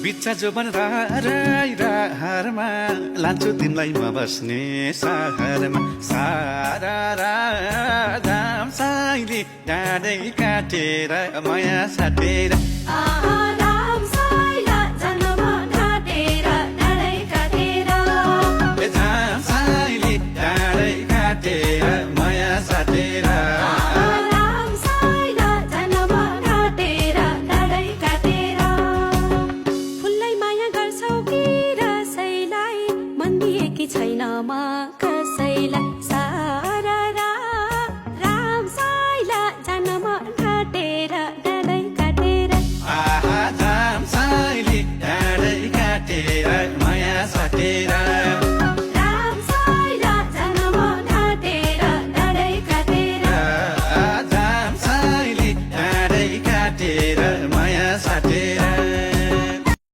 बिच्चा जोबन रारमा लान्छु तिमीलाई म बस्ने सहरमा सारा राम साइली डाँडै काटेर माया साटेर छैन म कसैलाई सारा राम साइला जान म काटेर डाँडै काटेर आहा राम साइली डाँडै काटेर माया साटेर